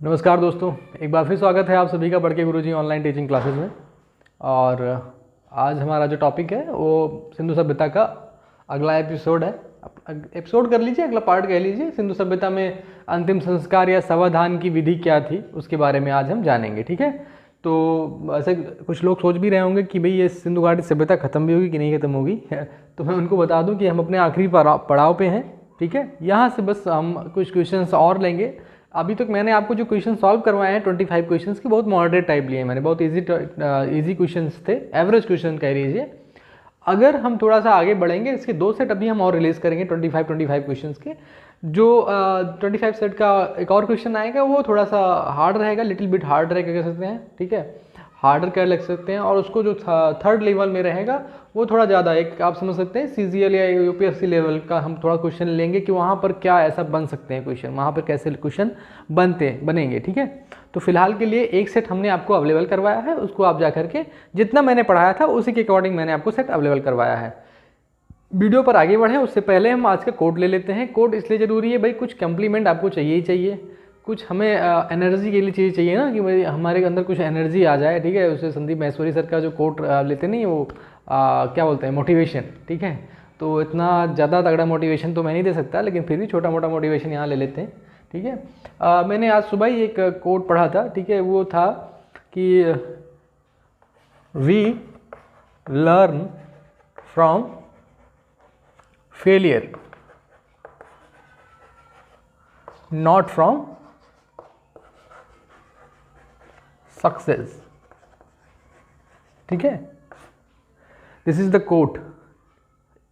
नमस्कार दोस्तों, एक बार फिर स्वागत है आप सभी का बड़के गुरुजी ऑनलाइन टीचिंग क्लासेस में। और आज हमारा जो टॉपिक है वो सिंधु सभ्यता का अगला एपिसोड है। एपिसोड कर लीजिए, अगला पार्ट कह लीजिए। सिंधु सभ्यता में अंतिम संस्कार या समाधान की विधि क्या थी उसके बारे में आज हम जानेंगे। ठीक है, तो ऐसे कुछ लोग सोच भी रहे होंगे कि भाई ये सिंधु घाटी सभ्यता ख़त्म भी होगी कि नहीं ख़त्म होगी तो मैं उनको बता दूं कि हम अपने आखिरी पड़ाव पे हैं। ठीक है, यहाँ से बस हम कुछ क्वेश्चंस और लेंगे। अभी तक मैंने आपको जो क्वेश्चन सॉल्व करवाए हैं 25 क्वेश्चंस के, बहुत मॉडरेट टाइप लिए हैं मैंने, बहुत इजी क्वेश्चंस थे, एवरेज क्वेश्चन कह लीजिए। अगर हम थोड़ा सा आगे बढ़ेंगे, इसके 2 सेट अभी हम और रिलीज़ करेंगे 25 क्वेश्चंस के। जो 25 सेट का एक और क्वेश्चन आएगा वो थोड़ा सा हार्ड रहेगा, लिटिल बिट हार्ड रहेगा कह सकते हैं। ठीक है, हार्डर कर लग सकते हैं। और उसको जो थर्ड लेवल में रहेगा वो थोड़ा ज़्यादा, एक आप समझ सकते हैं CGL या UPSC लेवल का हम थोड़ा क्वेश्चन लेंगे कि वहाँ पर क्या ऐसा बन सकते हैं क्वेश्चन, वहाँ पर कैसे क्वेश्चन बनेंगे। ठीक है, तो फिलहाल के लिए एक सेट हमने आपको अवेलेबल करवाया है, उसको आप जा करके जितना मैंने पढ़ाया था उसी के अकॉर्डिंग मैंने आपको सेट अवेलेबल करवाया है। वीडियो पर आगे बढ़े उससे पहले हम आज का कोड ले लेते हैं। कोड इसलिए ज़रूरी है भाई, कुछ कम्प्लीमेंट आपको चाहिए ही चाहिए, कुछ हमें एनर्जी के लिए चीज़ चाहिए ना, कि भाई हमारे अंदर कुछ एनर्जी आ जाए। ठीक है, उससे संदीप महेश्वरी सर का जो कोट लेते नहीं वो क्या बोलते हैं, मोटिवेशन। ठीक है, तो इतना ज़्यादा तगड़ा मोटिवेशन तो मैं नहीं दे सकता, लेकिन फिर भी छोटा मोटा मोटिवेशन यहाँ ले लेते हैं। ठीक है, मैंने आज सुबह ही एक कोट पढ़ा था। ठीक है, वो था कि we learn from failure not from success. ठीक है, दिस इज द कोट।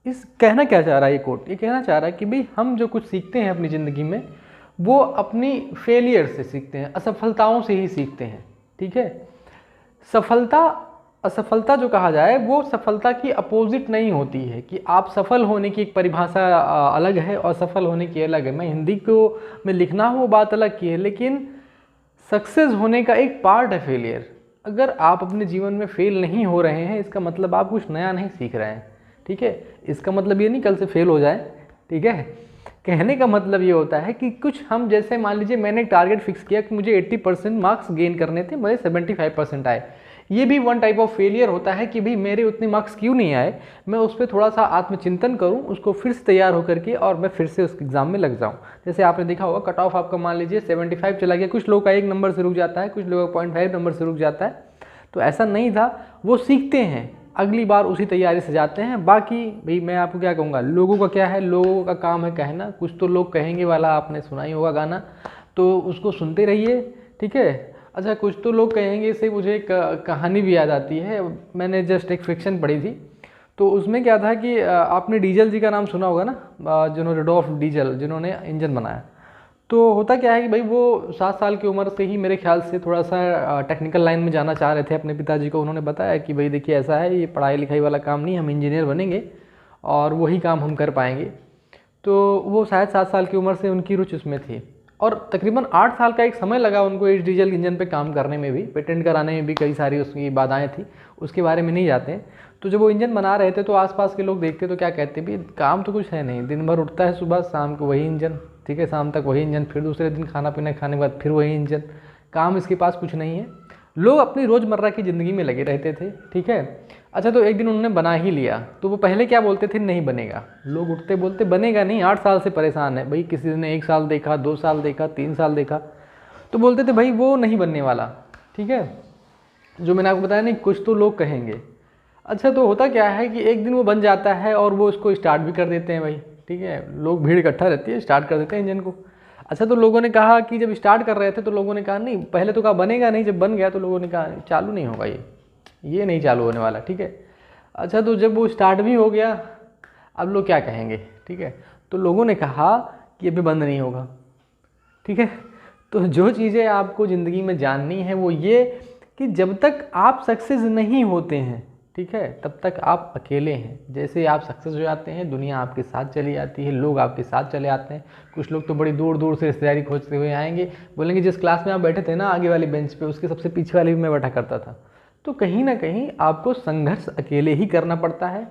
इस कहना क्या चाह रहा है ये कोट? ये कहना चाह रहा है कि भाई हम जो कुछ सीखते हैं अपनी ज़िंदगी में वो अपनी फेलियर से सीखते हैं, असफलताओं से ही सीखते हैं। ठीक है, असफलता जो कहा जाए वो सफलता की अपोजिट नहीं होती है, कि आप सफल होने की एक परिभाषा अलग है और सफल होने की अलग है। मैं हिंदी को में लिखना हूँ वो बात अलग की है, लेकिन सक्सेस होने का एक पार्ट है फेलियर। अगर आप अपने जीवन में फेल नहीं हो रहे हैं इसका मतलब आप कुछ नया नहीं सीख रहे हैं। ठीक है, इसका मतलब ये नहीं कल से फेल हो जाए। ठीक है, कहने का मतलब ये होता है कि कुछ हम, जैसे मान लीजिए मैंने एक टारगेट फिक्स किया कि मुझे 80% मार्क्स गेन करने थे, मुझे 75% आए। ये भी वन टाइप ऑफ फेलियर होता है कि भाई मेरे उतने मार्क्स क्यों नहीं आए, मैं उस पर थोड़ा सा आत्मचिंतन करूं, उसको फिर से तैयार होकर के और मैं फिर से उस एग्ज़ाम में लग जाऊं। जैसे आपने देखा होगा कट ऑफ आपका मान लीजिए 75 चला गया, कुछ लोगों का 1 नंबर से रुक जाता है, कुछ लोगों का 0.5 नंबर से रुक जाता है। तो ऐसा नहीं था, वो सीखते हैं, अगली बार उसी तैयारी से जाते हैं। बाकी भाई मैं आपको क्या कहूँगा, लोगों का क्या है, लोगों का काम है कहना, कुछ तो लोग कहेंगे वाला आपने सुना ही होगा गाना, तो उसको सुनते रहिए। ठीक है, अच्छा कुछ तो लोग कहेंगे, इससे मुझे एक कहानी भी याद आती है। मैंने जस्ट एक फिक्शन पढ़ी थी, तो उसमें क्या था कि आपने डीजल जी का नाम सुना होगा ना, जिन्होंने रुडोल्फ डीजल, जिन्होंने इंजन बनाया। तो होता क्या है कि भाई वो 7 साल की उम्र से ही मेरे ख्याल से थोड़ा सा टेक्निकल लाइन में जाना चाह रहे थे। अपने पिताजी को उन्होंने बताया कि भाई देखिए ऐसा है, ये पढ़ाई लिखाई वाला काम नहीं, हम इंजीनियर बनेंगे और वही काम हम कर पाएंगे। तो वो शायद 7 साल की उम्र से उनकी रुचि उसमें थी, और तकरीबन 8 साल का एक समय लगा उनको इस डीजल इंजन पे काम करने में भी, पेटेंट कराने में भी कई सारी उसकी बाधाएं थी, उसके बारे में नहीं जाते हैं। तो जब वो इंजन बना रहे थे तो आसपास के लोग देखते तो क्या कहते भी, काम तो कुछ है नहीं, दिन भर उठता है सुबह शाम को वही इंजन, ठीक है, शाम तक वही इंजन, फिर दूसरे दिन खाना पीना खाने के बाद फिर वही इंजन, काम इसके पास कुछ नहीं है। लोग अपनी रोज़मर्रा की ज़िंदगी में लगे रहते थे। ठीक है, अच्छा तो एक दिन उन्होंने बना ही लिया, तो वो पहले क्या बोलते थे, नहीं बनेगा। लोग उठते बोलते बनेगा नहीं, 8 साल से परेशान है भाई, किसी ने 1 साल देखा, 2 साल देखा, 3 साल देखा, तो बोलते थे भाई वो नहीं बनने वाला। ठीक है, जो मैंने आपको बताया नहीं, कुछ तो लोग कहेंगे। अच्छा तो होता क्या है कि एक दिन वो बन जाता है और वो उसको स्टार्ट भी कर देते हैं भाई। ठीक है, लोग भीड़ इकट्ठा रहती है, स्टार्ट कर देते हैं इंजन को। अच्छा तो लोगों ने कहा कि जब स्टार्ट कर रहे थे तो लोगों ने कहा नहीं, पहले तो कहा बनेगा नहीं, जब बन गया तो लोगों ने कहा चालू नहीं होगा, ये नहीं चालू होने वाला। ठीक है, अच्छा तो जब वो स्टार्ट भी हो गया, अब लोग क्या कहेंगे। ठीक है, तो लोगों ने कहा कि अभी बंद नहीं होगा। ठीक है, तो जो चीज़ें आपको ज़िंदगी में जाननी है वो ये कि जब तक आप सक्सेस नहीं होते हैं, ठीक है, तब तक आप अकेले हैं। जैसे आप सक्सेस हो जाते हैं, दुनिया आपके साथ चली जाती है, लोग आपके साथ चले आते हैं। कुछ लोग तो बड़ी दूर दूर से रिश्तेदारी खोजते हुए आएंगे, बोलेंगे जिस क्लास में आप बैठे थे ना आगे वाली बेंच पे, उसके सबसे पीछे वाली भी मैं बैठा करता था। तो कहीं ना कहीं आपको संघर्ष अकेले ही करना पड़ता है।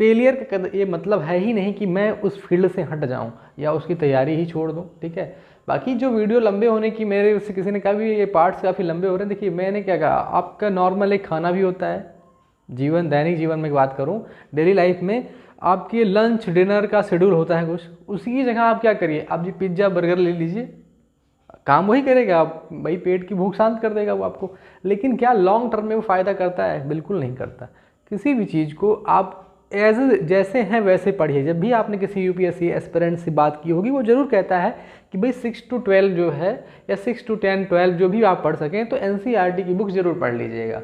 फेलियर का ये मतलब है ही नहीं कि मैं उस फील्ड से हट जाऊं या उसकी तैयारी ही छोड़ दूं। ठीक है, बाकी जो वीडियो लंबे होने की, मेरे उससे किसी ने कहा भी ये पार्ट्स काफ़ी लंबे हो रहे हैं, देखिए मैंने क्या कहा, आपका नॉर्मल एक खाना भी होता है, जीवन दैनिक जीवन में बात करूं, डेली लाइफ में आपके लंच डिनर का शेड्यूल होता है कुछ, उसी की जगह आप क्या करिए, आप जी पिज्ज़ा बर्गर ले लीजिए, काम वही करेगा, आप भाई पेट की भूख शांत कर देगा वो आपको, लेकिन क्या लॉन्ग टर्म में वो फ़ायदा करता है? बिल्कुल नहीं करता। किसी भी चीज़ को आप एज जैसे हैं वैसे पढ़िए। जब भी आपने किसी यूपीएससी एस्पिरेंट से बात की होगी, वो जरूर कहता है कि भाई 6 to 12 जो है, या 6 to 10 12 जो भी आप पढ़ सकें, तो एनसीईआरटी की बुक जरूर पढ़ लीजिएगा,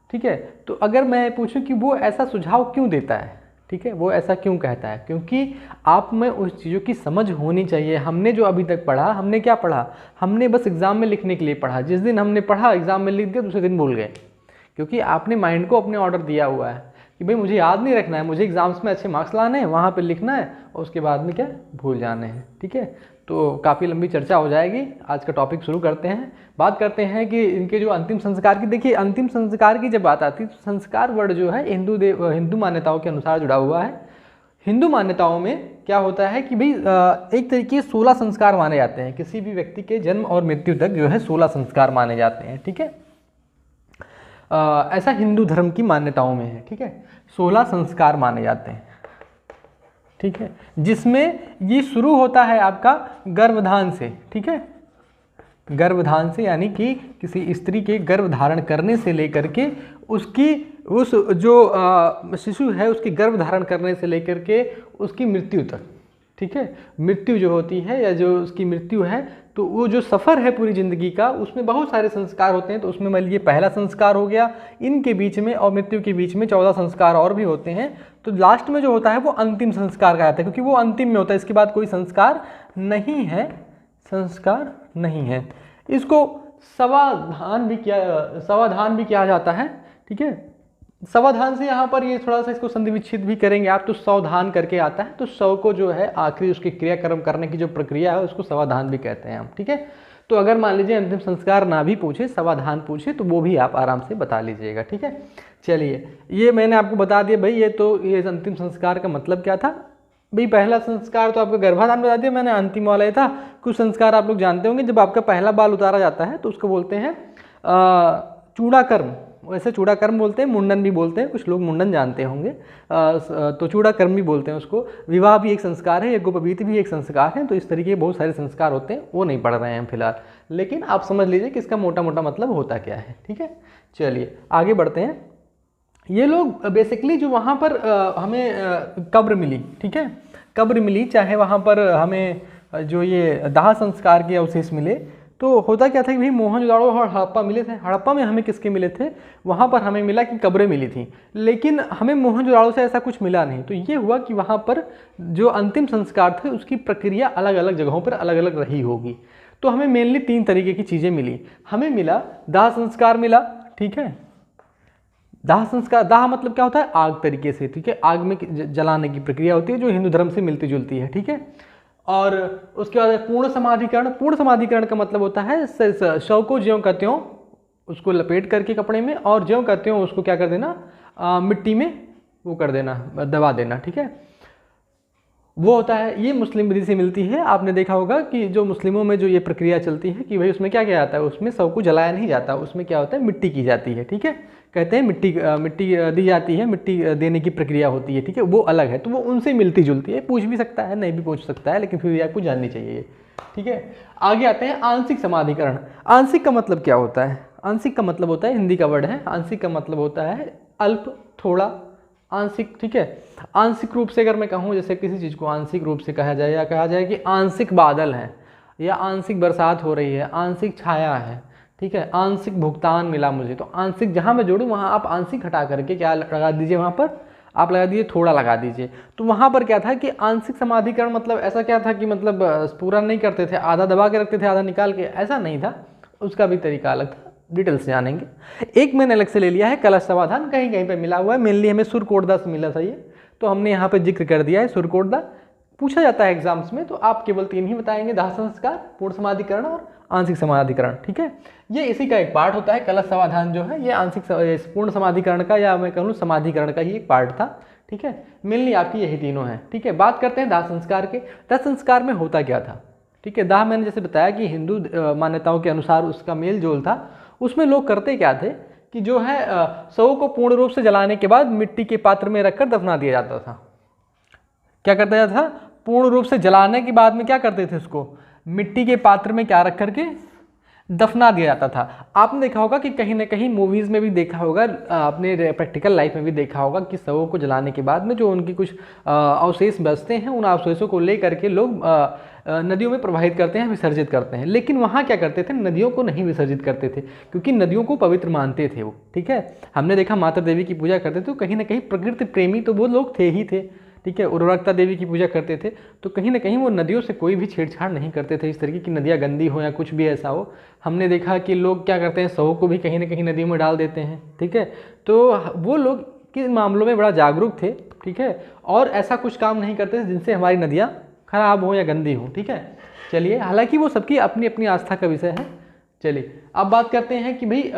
ठीक है। तो अगर मैं पूछूं कि वो ऐसा सुझाव क्यों देता है, ठीक है, वो ऐसा क्यों कहता है, क्योंकि आप में उस चीज़ों की समझ होनी चाहिए। हमने जो अभी तक पढ़ा, हमने क्या पढ़ा, हमने बस एग्ज़ाम में लिखने के लिए पढ़ा। जिस दिन हमने पढ़ा, एग्ज़ाम में लिख दिया, दूसरे दिन भूल गए, क्योंकि आपने माइंड को अपने ऑर्डर दिया हुआ है कि भाई मुझे याद नहीं रखना है, मुझे एग्ज़ाम्स में अच्छे मार्क्स लाने हैं, वहाँ पे लिखना है और उसके बाद में क्या भूल जाने हैं, ठीक है। तो काफ़ी लंबी चर्चा हो जाएगी, आज का टॉपिक शुरू करते हैं। बात करते हैं कि इनके जो अंतिम संस्कार की, देखिए अंतिम संस्कार की जब बात आती है तो संस्कार वर्ड जो है हिंदू मान्यताओं के अनुसार जुड़ा हुआ है। हिंदू मान्यताओं में क्या होता है कि भाई एक तरीके 16 संस्कार माने जाते हैं, किसी भी व्यक्ति के जन्म और मृत्यु तक जो है 16 संस्कार माने जाते हैं, ठीक है। ऐसा हिंदू धर्म की मान्यताओं में है, ठीक है, 16 संस्कार माने जाते हैं, ठीक है, जिसमें ये शुरू होता है आपका गर्भधान से, ठीक है, गर्भधान से, यानी कि किसी स्त्री के गर्भ धारण करने से लेकर के उसकी उस जो शिशु है उसकी गर्भ धारण करने से लेकर के उसकी मृत्यु तक, ठीक है। मृत्यु जो होती है या जो उसकी मृत्यु है, तो वो जो सफ़र है पूरी ज़िंदगी का, उसमें बहुत सारे संस्कार होते हैं। तो उसमें मान लीजिए पहला संस्कार हो गया, इनके बीच में और मृत्यु के बीच में 14 संस्कार और भी होते हैं। तो लास्ट में जो होता है वो अंतिम संस्कार का आता है, क्योंकि वो अंतिम में होता है, इसके बाद कोई संस्कार नहीं है, संस्कार नहीं है। इसको समाधान भी किया जाता है, ठीक है। सावधान से यहाँ पर ये थोड़ा सा इसको संधि विच्छेद भी करेंगे आप, तो सावधान करके आता है, तो सव को जो है आखिरी उसके क्रियाक्रम करने की जो प्रक्रिया है उसको सावधान भी कहते हैं हम, ठीक है। तो अगर मान लीजिए अंतिम संस्कार ना भी पूछे, सावधान पूछे, तो वो भी आप आराम से बता लीजिएगा, ठीक है। चलिए, ये मैंने आपको बता दिया भाई, ये अंतिम संस्कार का मतलब क्या था। भाई पहला संस्कार तो आपका गर्भाधान बता दिया मैंने, अंतिम वाला ये था। कुछ संस्कार आप लोग जानते होंगे, जब आपका पहला बाल उतारा जाता है तो उसको बोलते हैं चूड़ाकर्म, वैसे चूड़ाकर्म बोलते हैं, मुंडन भी बोलते हैं, कुछ लोग मुंडन जानते होंगे, तो चूड़ाकर्म भी बोलते हैं उसको। विवाह भी एक संस्कार है, यज्ञोपवीत भी एक संस्कार है। तो इस तरीके के बहुत सारे संस्कार होते हैं, वो नहीं पढ़ रहे हैं हम फिलहाल, लेकिन आप समझ लीजिए कि इसका मोटा मोटा मतलब होता क्या है, ठीक है। चलिए आगे बढ़ते हैं। ये लोग बेसिकली जो वहाँ पर हमें कब्र मिली, ठीक है, कब्र मिली, चाहे वहाँ पर हमें जो ये दाह संस्कार के अवशेष मिले, तो होता क्या था कि भाई मोहनजोदड़ो और हड़प्पा मिले थे। हड़प्पा में हमें किसके मिले थे, वहाँ पर हमें मिला कि कब्रें मिली थी, लेकिन हमें मोहनजोदड़ो से ऐसा कुछ मिला नहीं। तो ये हुआ कि वहाँ पर जो अंतिम संस्कार थे उसकी प्रक्रिया अलग अलग जगहों पर अलग अलग रही होगी। तो हमें मेनली 3 तरीके की चीज़ें मिली। हमें मिला दाह संस्कार मिला, ठीक है। दाह संस्कार, दाह मतलब क्या होता है, आग तरीके से, ठीक है, आग में जलाने की प्रक्रिया होती है जो हिंदू धर्म से मिलती जुलती है, ठीक है। और उसके बाद पूर्ण समाधिकरण। पूर्ण समाधिकरण का मतलब होता है शव को ज्यों का त्यों उसको लपेट करके कपड़े में, और ज्यों का त्यों उसको क्या कर देना, मिट्टी में वो कर देना, दबा देना, ठीक है, वो होता है। ये मुस्लिम विधि से मिलती है। आपने देखा होगा कि जो मुस्लिमों में जो ये प्रक्रिया चलती है कि भाई उसमें क्या क्या आता है, उसमें शव को जलाया नहीं जाता, उसमें क्या होता है, मिट्टी की जाती है, ठीक है। कहते हैं मिट्टी दी जाती है, मिट्टी देने की प्रक्रिया होती है, ठीक है, वो अलग है। तो वो उनसे मिलती जुलती है, पूछ भी सकता है, नहीं भी पूछ सकता है, लेकिन फिर भी आपको जाननी चाहिए, ठीक है। आगे आते हैं आंशिक समाधिकरण। आंशिक का मतलब क्या होता है, आंशिक का मतलब होता है, हिंदी का वर्ड है, आंशिक का मतलब होता है अल्प, थोड़ा, आंशिक, ठीक है। आंशिक रूप से अगर मैं कहूँ, जैसे किसी चीज़ को आंशिक रूप से कहा जाए, या कहा जाए कि आंशिक बादल है, या आंशिक बरसात हो रही है, आंशिक छाया है, ठीक है, आंशिक भुगतान मिला मुझे, तो आंशिक जहाँ मैं जोड़ूँ वहाँ आप आंशिक हटा करके क्या लगा दीजिए, वहाँ पर आप लगा दीजिए थोड़ा लगा दीजिए। तो वहाँ पर क्या था कि आंशिक समाधिकरण मतलब ऐसा क्या था कि मतलब पूरा नहीं करते थे, आधा दबा के रखते थे, आधा निकाल के, ऐसा नहीं था, उसका भी तरीका अलग था, डिटेल से जानेंगे। एक मैंने अलग से ले लिया है कलश समाधान, कहीं कहीं पे मिला हुआ है, मेनली हमें सुरकोटदा से मिला था ये, तो हमने यहाँ पे जिक्र कर दिया है सुरकोटदा। पूछा जाता है एग्जाम्स में, तो आप केवल 3 ही बताएंगे, दाह संस्कार, पूर्ण समाधिकरण और आंशिक समाधिकरण, ठीक है। ये इसी का एक पार्ट होता है, कलश समाधान जो है ये आंशिक पूर्ण समाधिकरण का, या मैं कहूँ समाधिकरण का ही एक पार्ट था, ठीक है। मेनली आपकी यही तीनों हैं, ठीक है। बात करते हैं दाह संस्कार के। दाह संस्कार में होता क्या था, ठीक है। दाह मैंने जैसे बताया कि हिंदू मान्यताओं के अनुसार उसका मेल जोल था। उसमें लोग करते क्या थे कि जो है शव को पूर्ण रूप से जलाने के बाद मिट्टी के पात्र में रखकर दफना दिया जाता था। क्या करता जाता था? पूर्ण रूप से जलाने के बाद में क्या करते थे, उसको मिट्टी के पात्र में क्या रख करके दफना दिया जाता था। आपने देखा होगा कि कहीं ना कहीं मूवीज़ में भी देखा होगा, अपने प्रैक्टिकल लाइफ में भी देखा होगा कि शवों को जलाने के बाद में जो उनकी कुछ अवशेष बचते हैं, उन अवशेषों को ले करके लोग नदियों में प्रवाहित करते हैं, विसर्जित करते हैं। लेकिन वहाँ क्या करते थे, नदियों को नहीं विसर्जित करते थे, क्योंकि नदियों को पवित्र मानते थे वो। ठीक है, हमने देखा माता देवी की पूजा करते थे, तो कहीं ना कहीं प्रकृति प्रेमी तो वो लोग थे ही थे। ठीक है, उर्वरकता देवी की पूजा करते थे, तो कहीं ना कहीं वो नदियों से कोई भी छेड़छाड़ नहीं करते थे, इस तरीके की नदियाँ गंदी हो या कुछ भी ऐसा हो। हमने देखा कि लोग क्या करते हैं, शवों को भी कहीं ना कहीं नदियों में डाल देते हैं। ठीक है, तो वो लोग किन मामलों में बड़ा जागरूक थे। ठीक है, और ऐसा कुछ काम नहीं करते थे जिनसे हमारी नदियाँ खराब हो या गंदी हो। ठीक है, चलिए, हालांकि वो सबकी अपनी अपनी आस्था का विषय है। चलिए अब बात करते हैं कि भाई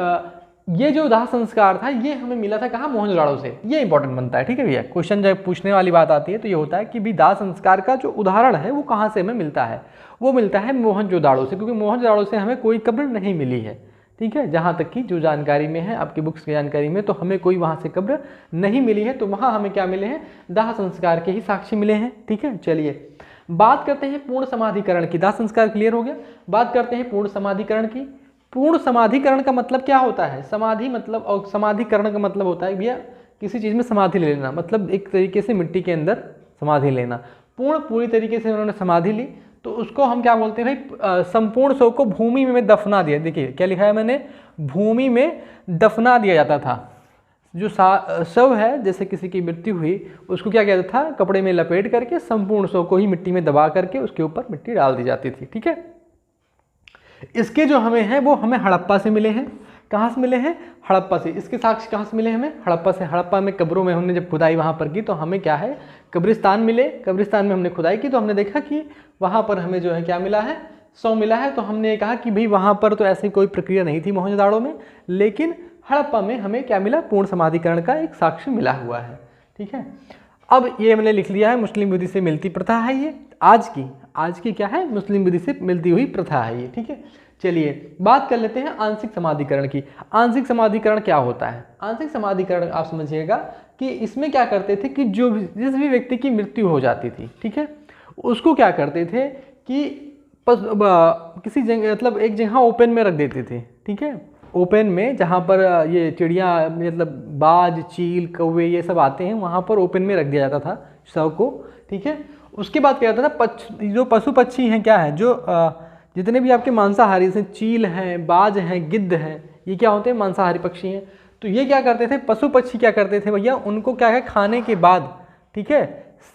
ये जो दाह संस्कार था ये हमें मिला था कहाँ, मोहनजोदाड़ो से। ये इंपॉर्टेंट बनता है। ठीक है भैया, क्वेश्चन जब पूछने वाली बात आती है तो ये होता है कि भी दाह संस्कार का जो उदाहरण है वो कहाँ से हमें मिलता है। वो मिलता है मोहनजोदाड़ो से, क्योंकि मोहनजोदाड़ो से हमें कोई कब्र नहीं मिली है। ठीक है, जहाँ तक कि जो जानकारी में है, आपकी बुक्स की जानकारी में, तो हमें कोई वहाँ से कब्र नहीं मिली है। तो वहाँ हमें क्या मिले हैं, दाह संस्कार के ही साक्ष्य मिले हैं। ठीक है, चलिए बात करते हैं पूर्ण समाधिकरण की। दाह संस्कार क्लियर हो गया, बात करते हैं पूर्ण समाधिकरण की। पूर्ण समाधिकरण का मतलब क्या होता है? समाधि मतलब, और समाधिकरण का मतलब होता है भैया किसी चीज़ में समाधि ले लेना, मतलब एक तरीके से मिट्टी के अंदर समाधि लेना। पूरी तरीके से उन्होंने समाधि ली, तो उसको हम क्या बोलते हैं भाई, संपूर्ण शव को भूमि में दफना दिया। देखिए क्या लिखा है मैंने, भूमि में दफना दिया जाता था। जो शव है, जैसे किसी की मृत्यु हुई, उसको क्या किया जाता था, कपड़े में लपेट करके संपूर्ण शव को ही मिट्टी में दबा करके उसके ऊपर मिट्टी डाल दी जाती थी। ठीक है, इसके जो हमें हैं वो हमें हड़प्पा से मिले हैं। कहाँ से मिले हैं? हड़प्पा से। इसके साक्ष्य कहाँ से मिले हमें? हड़प्पा से। हड़प्पा में कब्रों में हमने जब खुदाई वहाँ पर की तो हमें क्या है, कब्रिस्तान मिले। कब्रिस्तान में हमने खुदाई की तो हमने देखा कि वहाँ पर हमें जो है क्या मिला है, शव मिला है। तो हमने कहा कि भाई वहाँ पर तो ऐसी कोई प्रक्रिया नहीं थी मोहनजोदाड़ो में, लेकिन हड़प्पा में हमें क्या मिला, पूर्ण समाधिकरण का एक साक्ष्य मिला हुआ है। ठीक है, अब ये मैंने लिख लिया है, मुस्लिम विधि से मिलती प्रथा है ये। आज की क्या है, मुस्लिम विधि से मिलती हुई प्रथा है ये। ठीक है, चलिए बात कर लेते हैं आंशिक समाधिकरण की। आंशिक समाधिकरण क्या होता है? आंशिक समाधिकरण आप समझिएगा कि इसमें क्या करते थे कि जिस भी व्यक्ति की मृत्यु हो जाती थी, ठीक है, उसको क्या करते थे कि किसी जगह, मतलब एक जगह ओपन में रख देते थे। ठीक है, ओपन में जहाँ पर ये चिड़िया, मतलब बाज, चील, कौवे ये सब आते हैं, वहाँ पर ओपन में रख दिया जाता था शव को। ठीक है, उसके बाद क्या जाता था, जो पशु पक्षी हैं, क्या है, जो जितने भी आपके मांसाहारी से, चील हैं, बाज हैं, गिद्ध हैं, ये क्या होते हैं, मांसाहारी पक्षी हैं। तो ये क्या करते थे, पशु पक्षी क्या करते थे भैया, उनको क्या है, खाने के बाद, ठीक है,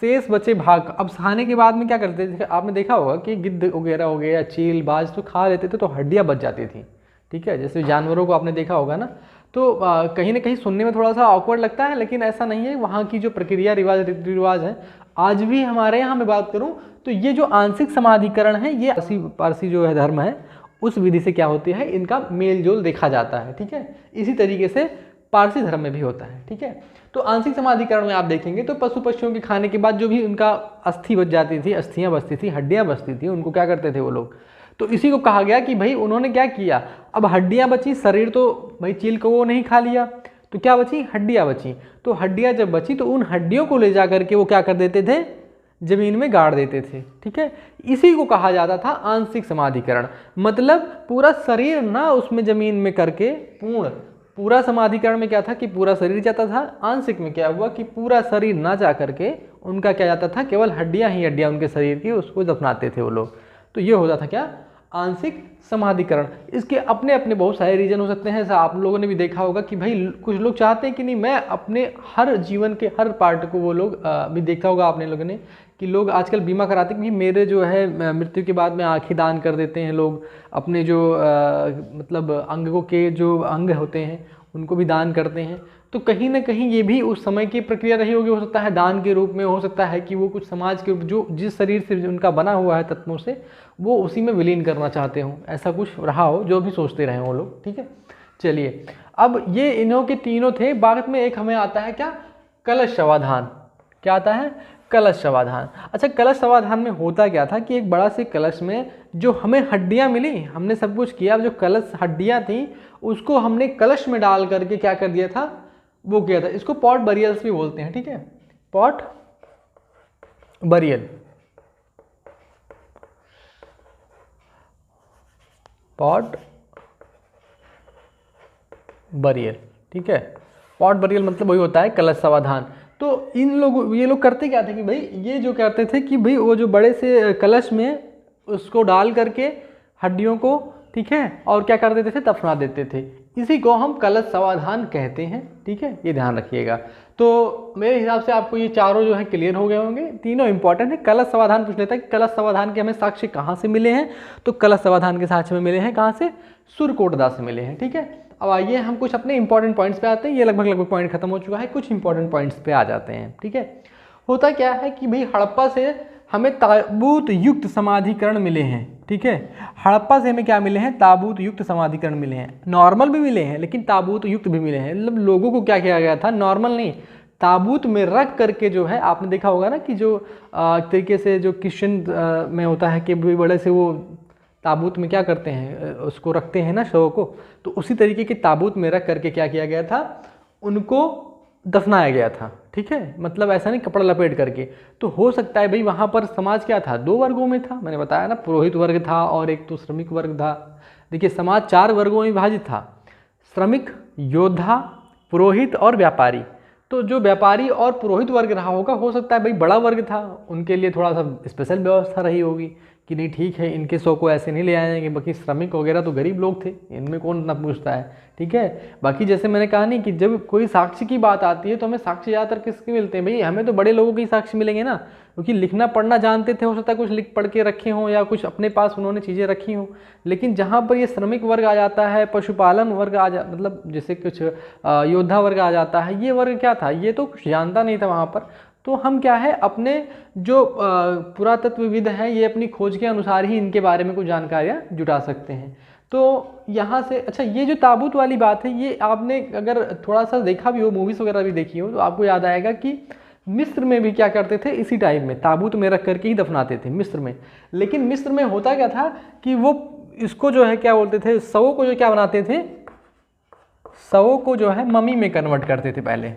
शेष बचे भाग, अब खाने के बाद में क्या करते थे, आपने देखा होगा कि गिद्ध वगैरह हो गया, चील, बाज तो खा लेते थे तो हड्डियाँ बच जाती थी। ठीक है, जैसे जानवरों को आपने देखा होगा ना, तो कहीं ना कहीं सुनने में थोड़ा सा ऑकवर्ड लगता है, लेकिन ऐसा नहीं है। वहाँ की जो प्रक्रिया, रीति रिवाज है, आज भी हमारे यहाँ मैं बात करूँ तो ये जो आंशिक समाधिकरण है, ये पारसी जो है धर्म है, उस विधि से क्या होती है, इनका मेल जोल देखा जाता है। ठीक है, इसी तरीके से पारसी धर्म में भी होता है। ठीक है, तो आंशिक समाधिकरण में आप देखेंगे तो पशु पक्षियों के खाने के बाद जो भी उनका अस्थि बच जाती थी, अस्थियाँ बचती थी, हड्डियाँ बचती थी, उनको क्या करते थे वो लोग, तो इसी को कहा गया कि भाई उन्होंने क्या किया, अब हड्डियाँ बची, शरीर तो भाई चील को वो नहीं खा लिया, तो क्या बची, हड्डियाँ बची। तो हड्डियाँ जब बची तो उन हड्डियों को ले जा करके वो क्या कर देते थे, जमीन में गाड़ देते थे। ठीक है, इसी को कहा जाता था आंशिक समाधिकरण। मतलब पूरा शरीर ना उसमें जमीन में करके, पूरा समाधिकरण में क्या था कि पूरा शरीर जाता था, आंशिक में क्या हुआ कि पूरा शरीर ना जा करके उनका क्या जाता था, केवल हड्डियाँ ही हड्डियाँ उनके शरीर की, उसको दफनाते थे वो लोग। तो ये होता था क्या, आंशिक समाधिकरण। इसके अपने अपने बहुत सारे रीजन हो सकते हैं। ऐसा आप लोगों ने भी देखा होगा कि भाई कुछ लोग चाहते हैं कि नहीं, मैं अपने हर जीवन के हर पार्ट को, वो लोग भी देखा होगा आपने लोगों ने कि लोग आजकल बीमा कराते हैं कि मेरे जो है मृत्यु के बाद में आँखें दान कर देते हैं लोग, अपने जो मतलब अंगों के जो अंग होते हैं उनको भी दान करते हैं। तो कहीं ना कहीं ये भी उस समय की प्रक्रिया रही होगी, हो सकता है दान के रूप में, हो सकता है कि वो कुछ समाज के जो जिस शरीर से उनका बना हुआ है तत्वों से, वो उसी में विलीन करना चाहते हो, ऐसा कुछ रहा हो, जो भी सोचते रहे वो लोग। ठीक है, चलिए अब ये इन्हों के तीनों थे। बाद में एक हमें आता है क्या, कलश शवाधान। क्या आता है, कलश समाधान। अच्छा, कलश समाधान में होता क्या था कि एक बड़ा से कलश में जो हमें हड्डियां मिली, हमने सब कुछ किया, जो कलश हड्डियां थी उसको हमने कलश में डाल करके क्या कर दिया था, वो किया था। इसको पॉट बरियल्स भी बोलते हैं, ठीक है, पॉट बरियल, पॉट बरियल, ठीक है। पॉट बरियल मतलब वही होता है कलश समाधान। तो ये लोग करते क्या थे कि भाई, ये जो करते थे कि भाई वो जो बड़े से कलश में उसको डाल करके हड्डियों को, ठीक है, और क्या कर देते थे, दफना देते थे। इसी को हम कलश समाधान कहते हैं, ठीक है, ये ध्यान रखिएगा। तो मेरे हिसाब से आपको ये चारों जो है क्लियर हो गए होंगे, तीनों इंपॉर्टेंट है। कलश समाधान पूछ लेता है कि कलश समाधान के हमें साक्ष्य कहाँ से मिले हैं, तो कलश समाधान के साक्ष्य में मिले हैं कहाँ से, सुरकोटदा से मिले हैं, ठीक है। अब आइए हम कुछ अपने इंपॉर्टेंट पॉइंट्स पे आते हैं। ये लगभग पॉइंट खत्म हो चुका है, कुछ इंपॉर्टेंट पॉइंट्स पे आ जाते हैं, ठीक है। होता क्या है कि भाई हड़प्पा से हमें ताबूत युक्त समाधिकरण मिले हैं, ठीक है। हड़प्पा से हमें क्या मिले हैं, ताबूत युक्त समाधिकरण मिले हैं। नॉर्मल भी मिले हैं लेकिन ताबूत युक्त भी मिले हैं। मतलब लोगों को क्या किया गया था, नॉर्मल नहीं, ताबूत में रख करके जो है, आपने देखा होगा ना कि जो तरीके से जो क्रिश्चियन में होता है कि बड़े से वो ताबूत में क्या करते हैं, उसको रखते हैं ना शव को, तो उसी तरीके के ताबूत में रख करके क्या किया गया था, उनको दफनाया गया था, ठीक है। मतलब ऐसा नहीं कपड़ा लपेट करके। तो हो सकता है भाई वहाँ पर समाज क्या था, दो वर्गों में था, मैंने बताया ना, पुरोहित वर्ग था और एक तो श्रमिक वर्ग था। देखिए समाज चार वर्गों में विभाजित था, श्रमिक, योद्धा, पुरोहित और व्यापारी। तो जो व्यापारी और पुरोहित वर्ग रहा होगा, हो सकता है भाई बड़ा वर्ग था, उनके लिए थोड़ा सा स्पेशल व्यवस्था रही होगी कि नहीं ठीक है, इनके शो को ऐसे नहीं ले आए जाएंगे। बाकी श्रमिक वगैरह तो गरीब लोग थे, इनमें कौन इतना पूछता है, ठीक है। बाकी जैसे मैंने कहा नहीं कि जब कोई साक्ष्य की बात आती है तो हमें साक्ष्य ज़्यादातर किसके मिलते हैं, भाई हमें तो बड़े लोगों के ही साक्ष्य मिलेंगे ना, क्योंकि लिखना पढ़ना जानते थे, हो सकता है कुछ लिख पढ़ के रखे हों या कुछ अपने पास उन्होंने चीज़ें रखी हों। लेकिन जहाँ पर ये श्रमिक वर्ग आ जाता है, पशुपालन वर्ग मतलब जैसे कुछ योद्धा वर्ग आ जाता है, ये वर्ग क्या था, ये तो कुछ जानता नहीं था वहाँ पर। तो हम क्या है, अपने जो पुरातत्वविद हैं, ये अपनी खोज के अनुसार ही इनके बारे में कुछ जानकारियाँ जुटा सकते हैं। तो यहाँ से अच्छा, ये जो ताबूत वाली बात है, ये आपने अगर थोड़ा सा देखा भी हो, मूवीज़ वगैरह भी देखी हो, तो आपको याद आएगा कि मिस्र में भी क्या करते थे, इसी टाइप में ताबूत में रख करके ही दफनाते थे मिस्र में। लेकिन मिस्र में होता क्या था कि वो इसको जो है क्या बोलते थे, शवों को जो क्या बनाते थे, शवों को जो है मम्मी में कन्वर्ट करते थे पहले,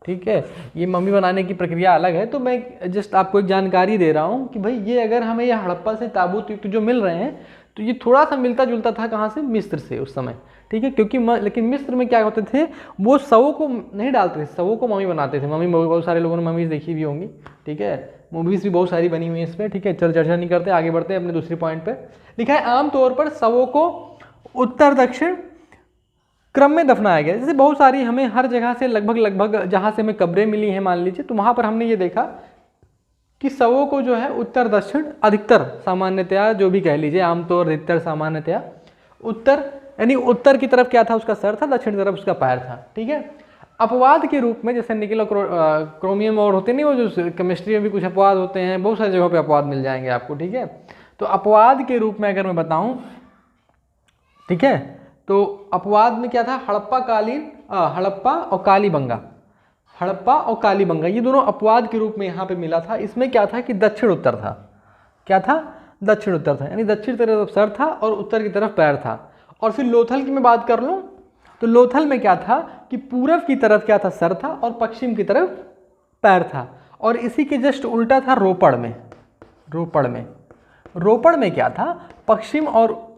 ठीक है। ये मम्मी बनाने की प्रक्रिया अलग है। तो मैं जस्ट आपको एक जानकारी दे रहा हूँ कि भाई ये अगर हमें ये हड़प्पा से ताबूत युक्त जो मिल रहे हैं, तो ये थोड़ा सा मिलता जुलता था कहाँ से, मिस्र से उस समय, ठीक है। क्योंकि लेकिन मिस्र में क्या होते थे, वो शवों को नहीं डालते थे, शवों को मम्मी बनाते थे। मम्मी, बहुत सारे लोगों ने मम्मीज देखी भी होंगी, ठीक है, मूवीज़ भी बहुत सारी बनी हुई है इस पर, ठीक है। चल चर्चा नहीं करते, आगे बढ़ते हैं अपने दूसरी पॉइंट पर। लिखा है आमतौर पर शवों को उत्तर दक्षिण क्रम में दफनाया गया। जैसे बहुत सारी हमें हर जगह से लगभग जहाँ से हमें कब्रें मिली हैं मान लीजिए, तो वहाँ पर हमने ये देखा कि शवों को जो है उत्तर दक्षिण, अधिकतर सामान्यतया जो भी कह लीजिए, आमतौर अधिकतर सामान्यतया उत्तर, यानी उत्तर की तरफ क्या था, उसका सर था, दक्षिण की तरफ उसका पैर था, ठीक है। अपवाद के रूप में जैसे निकल और क्रोमियम और होते नहीं, वो जो केमिस्ट्री में भी कुछ अपवाद होते हैं, बहुत सारी जगहों पर अपवाद मिल जाएंगे आपको, ठीक है। तो अपवाद के रूप में अगर मैं बताऊँ, ठीक है, तो अपवाद में क्या था, हड़प्पा और कालीबंगा, हड़प्पा और कालीबंगा, ये दोनों अपवाद के रूप में यहाँ पे मिला था। इसमें क्या था कि दक्षिण उत्तर था, क्या था, दक्षिण उत्तर था, यानी दक्षिण तरफ सर था और उत्तर की तरफ पैर था। और फिर लोथल की मैं बात कर लूँ तो लोथल में क्या था कि पूरब की तरफ क्या था, सर था और पश्चिम की तरफ पैर था। और इसी के जस्ट उल्टा था रोपड़ में, रोपड़ में क्या था, पश्चिम और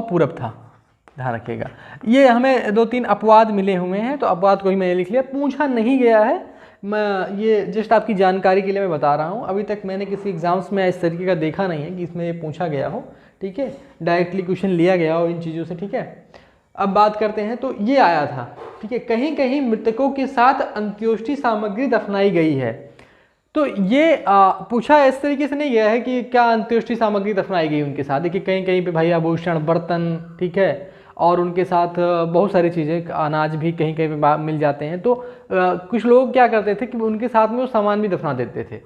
पूरब था, ध्यान रखिएगा। ये हमें दो तीन अपवाद मिले हुए हैं, तो अपवाद को ही मैंने लिख लिया, पूछा नहीं गया है, मैं ये जस्ट आपकी जानकारी के लिए मैं बता रहा हूँ। अभी तक मैंने किसी एग्जाम्स में इस तरीके का देखा नहीं है कि इसमें ये पूछा गया हो, ठीक है, डायरेक्टली क्वेश्चन लिया गया हो इन चीज़ों से, ठीक है। अब बात करते हैं, तो ये आया था, ठीक है, कहीं कहीं मृतकों के साथ अंत्योष्टि सामग्री दफनाई गई है। तो ये पूछा इस तरीके से नहीं गया है कि क्या अंत्येष्टि सामग्री दफनाई गई उनके साथ। देखिए कहीं कहीं पे भाई आभूषण, बर्तन, ठीक है, और उनके साथ बहुत सारी चीज़ें, अनाज भी कहीं कहीं पे मिल जाते हैं। तो कुछ लोग क्या करते थे कि उनके साथ में वो सामान भी दफना देते थे,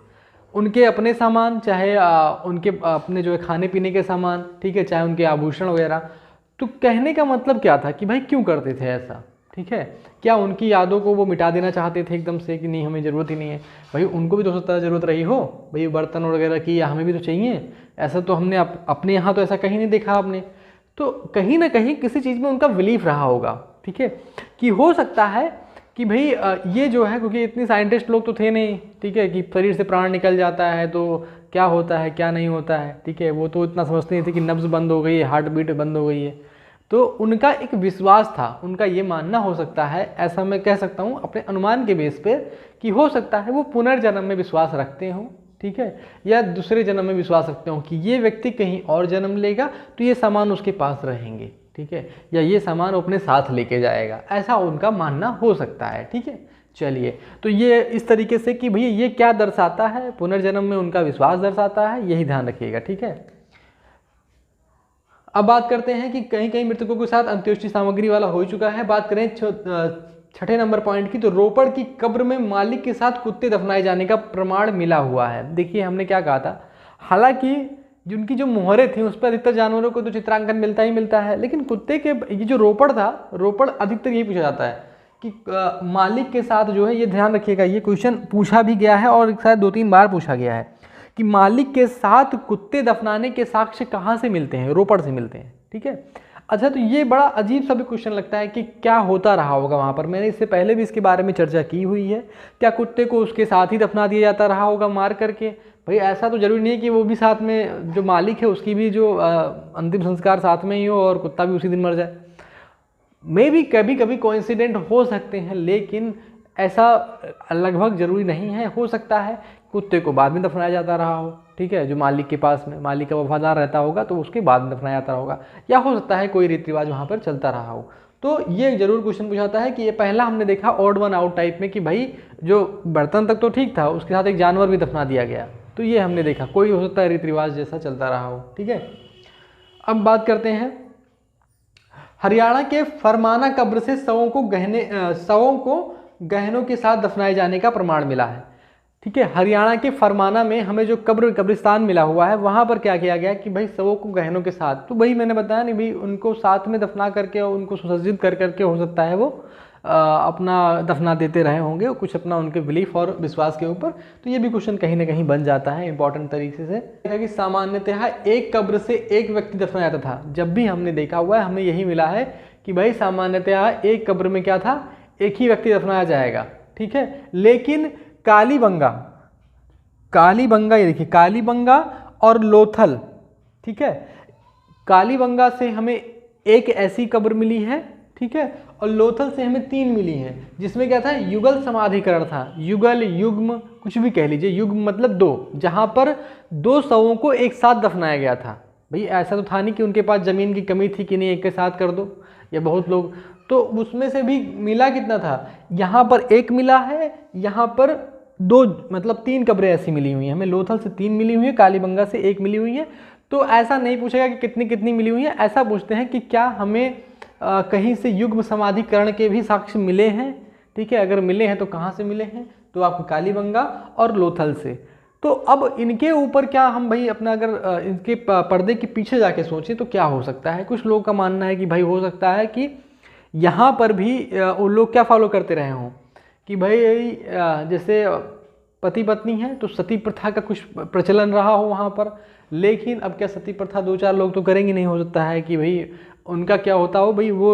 उनके अपने सामान, चाहे उनके अपने जो है खाने पीने के सामान, ठीक है, चाहे उनके आभूषण वगैरह। तो कहने का मतलब क्या था कि भाई क्यों करते थे ऐसा, ठीक है। क्या उनकी यादों को वो मिटा देना चाहते थे एकदम से कि नहीं हमें ज़रूरत ही नहीं है? भाई उनको भी तो हो सकता है ज़रूरत रही हो, भाई बर्तन वगैरह की, या हमें भी तो चाहिए। ऐसा तो हमने अपने यहाँ तो ऐसा कहीं नहीं देखा आपने। तो कहीं ना कहीं किसी चीज़ में उनका बिलीफ रहा होगा, ठीक है, कि हो सकता है कि भाई ये जो है, क्योंकि इतनी साइंटिस्ट लोग तो थे नहीं, ठीक है, कि शरीर से प्राण निकल जाता है तो क्या होता है क्या नहीं होता है, ठीक है, वो तो इतना समझते नहीं थे कि नब्ज़ बंद हो गई है, हार्ट बीट बंद हो गई है। तो उनका एक विश्वास था, उनका ये मानना हो सकता है, ऐसा मैं कह सकता हूँ अपने अनुमान के बेस पे, कि हो सकता है वो पुनर्जन्म में विश्वास रखते हों, ठीक है, या दूसरे जन्म में विश्वास रखते हो कि ये व्यक्ति कहीं और जन्म लेगा तो ये सामान उसके पास रहेंगे, ठीक है, या ये सामान अपने साथ लेके जाएगा, ऐसा उनका मानना हो सकता है, ठीक है। चलिए, तो ये इस तरीके से कि भैया ये क्या दर्शाता है, पुनर्जन्म में उनका विश्वास दर्शाता है, यही ध्यान रखिएगा, ठीक है। अब बात करते हैं कि कहीं कहीं मृतकों के साथ अंत्येष्टि सामग्री वाला हो चुका है। बात करें छठे नंबर पॉइंट की, तो रोपड़ की कब्र में मालिक के साथ कुत्ते दफनाए जाने का प्रमाण मिला हुआ है। देखिए हमने क्या कहा था, हालांकि जिनकी जो मोहरें थी उस पर अधिकतर जानवरों को तो चित्रांकन मिलता ही मिलता है, लेकिन कुत्ते के ये जो रोपड़ था, रोपड़ अधिकतर यही पूछा जाता है कि मालिक के साथ जो है, ये ध्यान रखिएगा, ये क्वेश्चन पूछा भी गया है और शायद 2-3 बार पूछा गया है कि मालिक के साथ कुत्ते दफनाने के साक्ष्य कहाँ से मिलते हैं? रोपड़ से मिलते हैं, ठीक है। अच्छा, तो ये बड़ा अजीब सा भी क्वेश्चन लगता है कि क्या होता रहा होगा वहाँ पर। मैंने इससे पहले भी इसके बारे में चर्चा की हुई है। क्या कुत्ते को उसके साथ ही दफना दिया जाता रहा होगा मार करके? भाई ऐसा तो जरूरी नहीं है कि वो भी साथ में, जो मालिक है उसकी भी जो अंतिम संस्कार साथ में ही हो और कुत्ता भी उसी दिन मर जाए। मे भी कभी कभी कोइंसिडेंट हो सकते हैं, लेकिन ऐसा लगभग जरूरी नहीं है। हो सकता है कुत्ते को बाद में दफनाया जाता रहा हो, ठीक है, जो मालिक के पास में, मालिक का वफादार रहता होगा तो उसके बाद में दफनाया जाता होगा, या हो सकता है कोई रीति रिवाज वहाँ पर चलता रहा हो। तो ये जरूर क्वेश्चन पूछाता है कि ये पहला हमने देखा ऑड वन आउट टाइप में कि भाई जो बर्तन तक तो ठीक था, उसके साथ एक जानवर भी दफना दिया गया, तो ये हमने देखा, कोई हो सकता है रीति रिवाज जैसा चलता रहा हो, ठीक है। अब बात करते हैं, हरियाणा के फरमाना कब्र से शवों को गहनों के साथ दफनाए जाने का प्रमाण मिला है, ठीक है। हरियाणा के फरमाना में हमें जो कब्रिस्तान मिला हुआ है, वहाँ पर क्या किया गया कि भाई शवों को गहनों के साथ, तो भाई मैंने बताया नहीं भाई, उनको साथ में दफना करके और उनको सुसज्जित कर करके हो सकता है वो अपना दफना देते रहे होंगे, कुछ अपना उनके बिलीफ और विश्वास के ऊपर। तो ये भी क्वेश्चन कहीं ना कहीं बन जाता है इंपॉर्टेंट तरीके से। देखा कि सामान्यतः एक कब्र से एक व्यक्ति दफनाया जाता था। जब भी हमने देखा हुआ है हमें यही मिला है कि भाई सामान्यतः एक कब्र में क्या था, एक ही व्यक्ति दफनाया जाएगा, ठीक है। लेकिन कालीबंगा, ये देखिए कालीबंगा और लोथल, ठीक है, कालीबंगा से हमें एक ऐसी कब्र मिली है, ठीक है, और लोथल से हमें 3 मिली हैं, जिसमें क्या था, युगल समाधिकरण था, युगल युग्म कुछ भी कह लीजिए, युग्म मतलब 2, जहां पर 2 शवों को एक साथ दफनाया गया था। भाई ऐसा तो था नहीं कि उनके पास जमीन की कमी थी कि नहीं एक के साथ कर दो, या बहुत लोग, तो उसमें से भी मिला कितना था, यहाँ पर 1 मिला है, यहाँ पर 2, मतलब 3 कब्रें ऐसी मिली हुई हैं हमें। लोथल से 3 मिली हुई है, कालीबंगा से 1 मिली हुई है। तो ऐसा नहीं पूछेगा कि कितनी कितनी मिली हुई है, ऐसा पूछते हैं कि क्या हमें कहीं से युग्म समाधिकरण के भी साक्ष्य मिले हैं, ठीक है। अगर मिले हैं तो कहाँ से मिले हैं, तो आपको कालीबंगा और लोथल से। तो अब इनके ऊपर क्या हम भाई अपना अगर इनके पर्दे के पीछे जाके सोचें तो क्या हो सकता है। कुछ लोगों का मानना है कि भाई हो सकता है कि यहाँ पर भी उन लोग क्या फॉलो करते रहे हों कि भाई जैसे पति पत्नी है तो सती प्रथा का कुछ प्रचलन रहा हो वहाँ पर। लेकिन अब क्या सती प्रथा 2-4 लोग तो करेंगे नहीं, हो सकता है कि भाई उनका क्या होता हो, भाई वो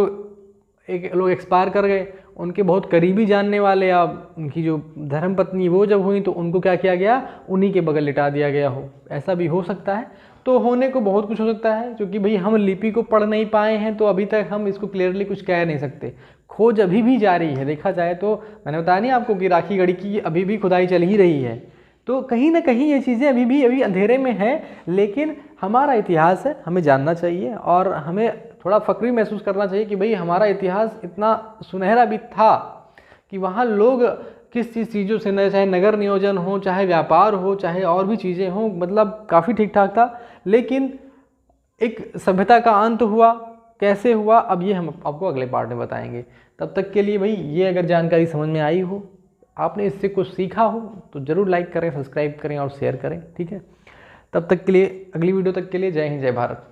एक लोग एक्सपायर कर गए, उनके बहुत करीबी जानने वाले या उनकी जो धर्म पत्नी वो जब हुई तो उनको क्या किया गया, उन्हीं के बगल लिटा दिया गया हो, ऐसा भी हो सकता है। तो होने को बहुत कुछ हो सकता है, क्योंकि भाई हम लिपि को पढ़ नहीं पाए हैं तो अभी तक हम इसको क्लियरली कुछ कह नहीं सकते। खोज अभी भी जारी है, देखा जाए तो मैंने बताया नहीं आपको कि राखी गढ़ी की अभी भी खुदाई चल ही रही है। तो कहीं ना कहीं ये चीज़ें अभी अंधेरे में हैं, लेकिन हमारा इतिहास है, हमें जानना चाहिए और हमें थोड़ा फक्री महसूस करना चाहिए कि भाई हमारा इतिहास इतना सुनहरा भी था कि वहाँ लोग किस चीज़ों से, चाहे नगर नियोजन हो, चाहे व्यापार हो, चाहे और भी चीज़ें हों, मतलब काफ़ी ठीक ठाक था। लेकिन एक सभ्यता का अंत हुआ, कैसे हुआ, अब ये हम आपको अगले पार्ट में बताएंगे। तब तक के लिए भाई ये अगर जानकारी समझ में आई हो, आपने इससे कुछ सीखा हो, तो ज़रूर लाइक करें, सब्सक्राइब करें और शेयर करें, ठीक है। तब तक के लिए, अगली वीडियो तक के लिए जय हिंद, जय भारत।